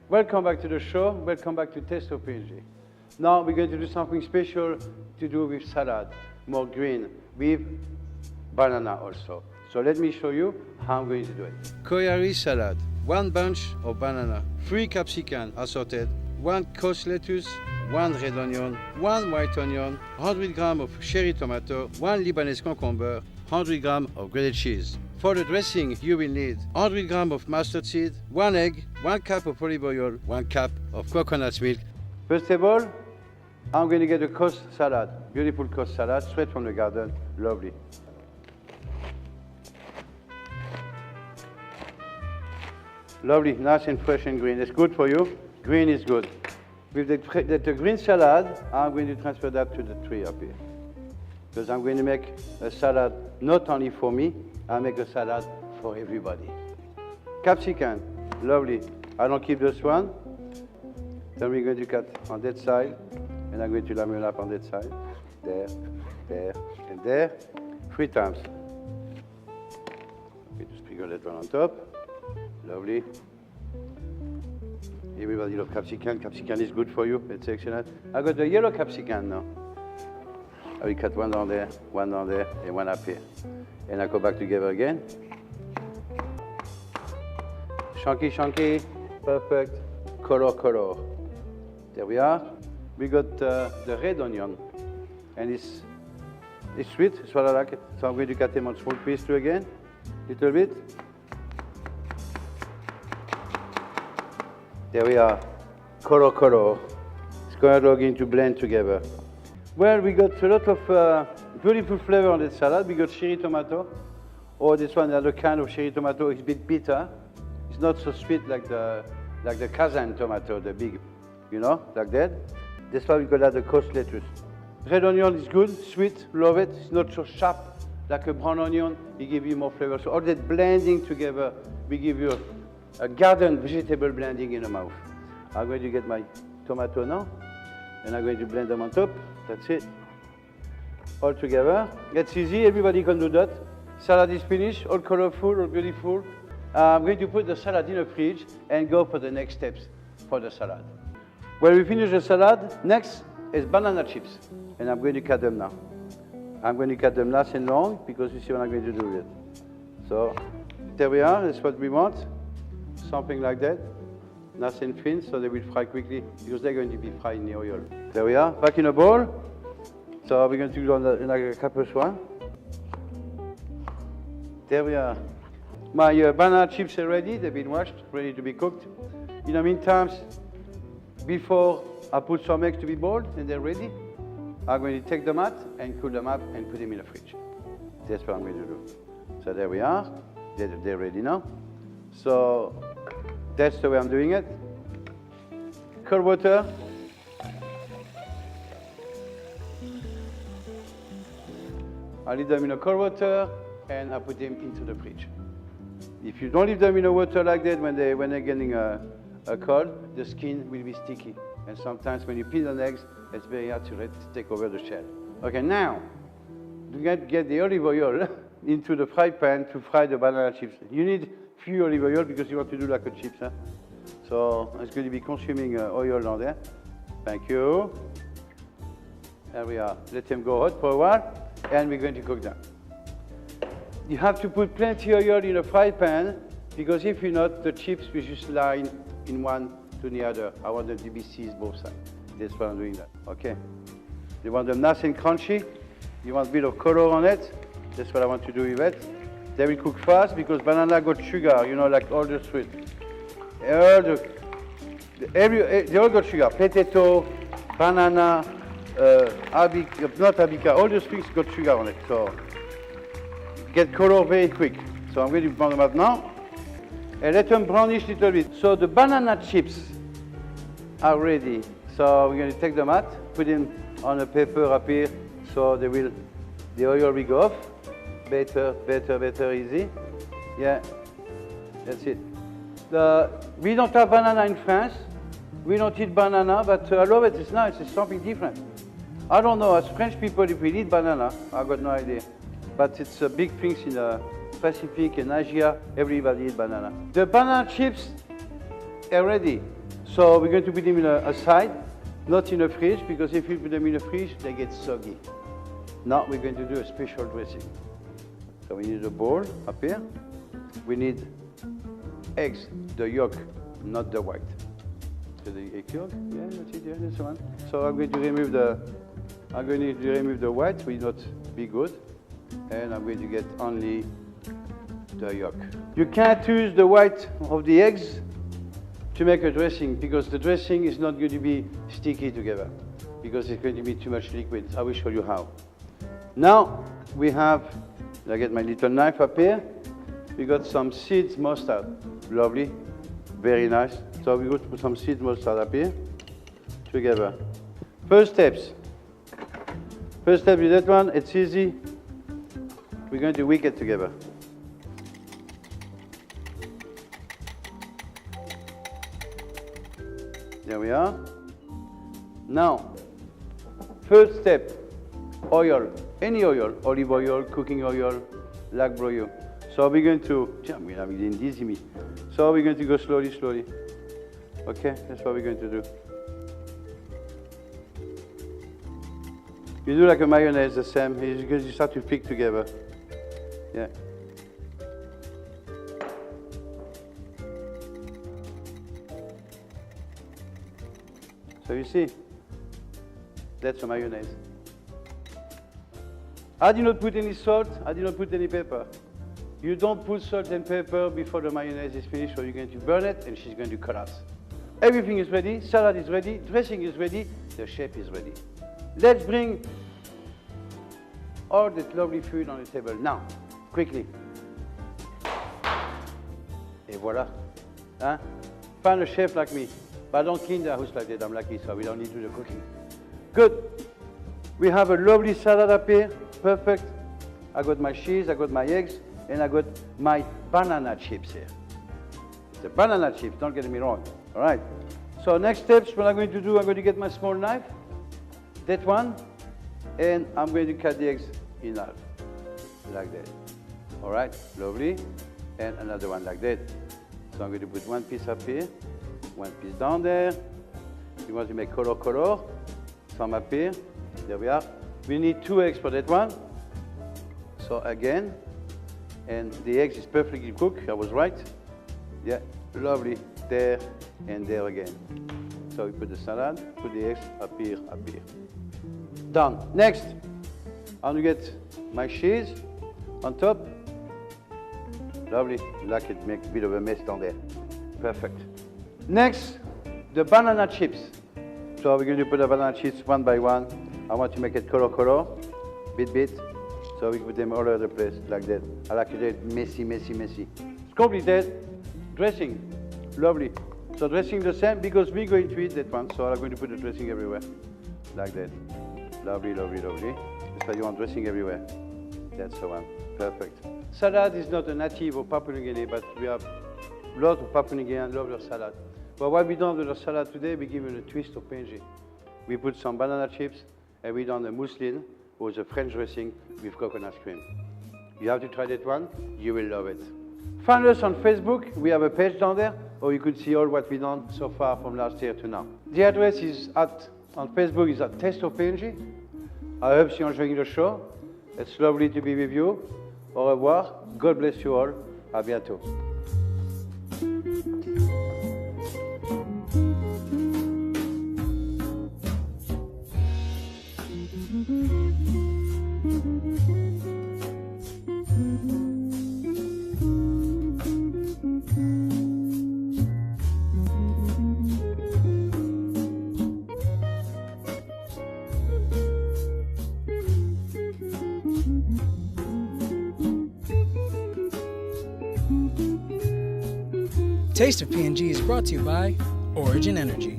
Welcome back to the show. Welcome back to Testo PNG. Now we're going to do something special to do with salad, more green, with banana also. So let me show you how I'm going to do it. Koyari salad, 1 bunch of banana, 3 capsicum assorted, 1 coarse lettuce, 1 red onion, 1 white onion, 100 grams of cherry tomato, 1 Lebanese cucumber, 100 grams of grated cheese. For the dressing, you will need 100 grams of mustard seed, 1 egg, 1 cup of olive oil, 1 cup of coconut milk. First of all, I'm going to get a coarse salad, beautiful coarse salad, straight from the garden, lovely. Lovely, nice and fresh and green. It's good for you. Green is good. With the green salad, I'm going to transfer that to the tree up here. Because I'm going to make a salad not only for me, I make a salad for everybody. Capsicum, lovely. I don't keep this one. Then we're going to cut on that side, and I'm going to line it up on that side. There, there, and there. 3 times. I'm going to sprinkle that one on top. Lovely. Everybody loves capsicum. Capsicum is good for you. It's excellent. I got the yellow capsicum now. I will cut one down there, and one up here. And I go back together again. Chunky, chunky, perfect. Color, color. There we are. We got the red onion, and it's sweet. It's what I like it. So I'm going to cut them on small pieces too again, little bit. There we are. Color, color. It's going to blend together. Well, we got a lot of beautiful flavor on that salad. We got cherry tomato. Oh, this one, the other kind of cherry tomato is a bit bitter. It's not so sweet like the Kazan tomato, the big, you know, like that. That's why we got the coarse lettuce. Red onion is good, sweet, love it. It's not so sharp like a brown onion. It gives you more flavor. So all that blending together, we give you a garden vegetable blending in the mouth. I'm going to get my tomato now, and I'm going to blend them on top. That's it. All together. It's easy, everybody can do that. Salad is finished, all colorful, all beautiful. I'm going to put the salad in the fridge and go for the next steps for the salad. When we finish the salad, next is banana chips. And I'm going to cut them now. I'm going to cut them nice and long because you see what I'm going to do with it. So there we are, that's what we want. Something like that. Nice and thin, so they will fry quickly because they're going to be fried in the oil. There we are, back in a bowl. So we're going to do another couple one. There we are. My banana chips are ready. They've been washed, ready to be cooked. In the meantime, before I put some eggs to be boiled and they're ready, I'm going to take them out and cool them up and put them in the fridge. That's what I'm going to do. So there we are. They're ready now. So that's the way I'm doing it. Cold water. I leave them in a cold water and I put them into the fridge. If you don't leave them in the water like that, when they're getting a cold, the skin will be sticky. And sometimes when you peel the eggs, it's very hard to take over the shell. Okay, now, you get the olive oil into the fry pan to fry the banana chips. You need few olive oil because you want to do like a chips. Huh? So it's going to be consuming oil down there. Thank you. There we are. Let them go hot for a while, and we're going to cook them. You have to put plenty of oil in a fry pan because if you're not, the chips will just line in one to the other. I want them to be seized both sides. That's why I'm doing that. Okay. You want them nice and crunchy. You want a bit of color on it. That's what I want to do with it. They will cook fast because banana got sugar, you know, like all the sweet. They all got sugar. Potato, banana, not arabica, all those things got sugar on it. So get color very quick. So I'm going to brown them up now. And let them brownish a little bit. So the banana chips are ready. So we're going to take them out, put them on a paper up here, so the oil will go off. Better, easy. Yeah, that's it. We don't have banana in France. We don't eat banana, but I love it. It's nice. It's something different. I don't know, as French people, if we eat banana, I've got no idea. But it's a big thing in the Pacific and Asia. Everybody eats banana. The banana chips are ready. So we're going to put them in a side, not in a fridge, because if you put them in a fridge, they get soggy. Now we're going to do a special dressing. So we need a bowl up here. We need eggs, the yolk, not the white. So the egg yolk, yeah, that's it, yeah, that's the one. So I'm going to remove the white, will not be good. And I'm going to get only the yolk. You can't use the white of the eggs to make a dressing because the dressing is not going to be sticky together because it's going to be too much liquid. I will show you how. Now we have, I get my little knife up here. We got some seeds mustard, lovely, very nice. So we're going to put some seeds mustard up here together. First step is that one, it's easy. We're going to whisk it together. There we are. Now, first step, oil, any oil, olive oil, cooking oil, lac broil. So we're going to, so we're going to go slowly, slowly. Okay, that's what we're going to do. You do like a mayonnaise, the same, because you start to pick together. Yeah. So you see, that's a mayonnaise. I did not put any salt, I did not put any pepper. You don't put salt and pepper before the mayonnaise is finished or you're going to burn it and she's going to collapse. Everything is ready, salad is ready, dressing is ready, the chef is ready. Let's bring all that lovely food on the table now, quickly. Et voilà. Hein? Find a chef like me. But I don't clean the house like that, I'm lucky, so we don't need to do the cooking. Good. We have a lovely salad up here, perfect. I got my cheese, I got my eggs, and I got my banana chips here. It's a banana chips, don't get me wrong. All right. So next steps, what I'm going to do, I'm going to get my small knife, that one, and I'm going to cut the eggs in half, like that. All right, lovely. And another one like that. So I'm going to put one piece up here, one piece down there. You want to make color, some up here. There we are. We need 2 eggs for that one. So again, and the eggs is perfectly cooked, I was right. Yeah, lovely, there and there again. So we put the salad, put the eggs up here, up here. Done. Next, I'm gonna get my cheese on top. Lovely, like it makes a bit of a mess down there. Perfect. Next, the banana chips. So we're going to put the banana chips one by one. I want to make it color, bit. So we put them all over the place like that. I like it messy. It's completed. Dressing, lovely. So dressing the same because we're going to eat that one. So I'm going to put the dressing everywhere, like that. Lovely. That's why you want dressing everywhere. That's the one, perfect. Salad is not a native of Papua New Guinea, but we have a lot of Papua New Guineans love their salad. But what we done with the salad today, we give it a twist of PNG. We put some banana chips, and we done a mousseline, with a French dressing with coconut cream. You have to try that one, you will love it. Find us on Facebook, we have a page down there, or you could see all what we've done so far from last year to now. The address is on Facebook is at Taste of PNG. I hope you're enjoying the show. It's lovely to be with you. Au revoir, God bless you all, à bientôt. Taste of PNG is brought to you by Origin Energy.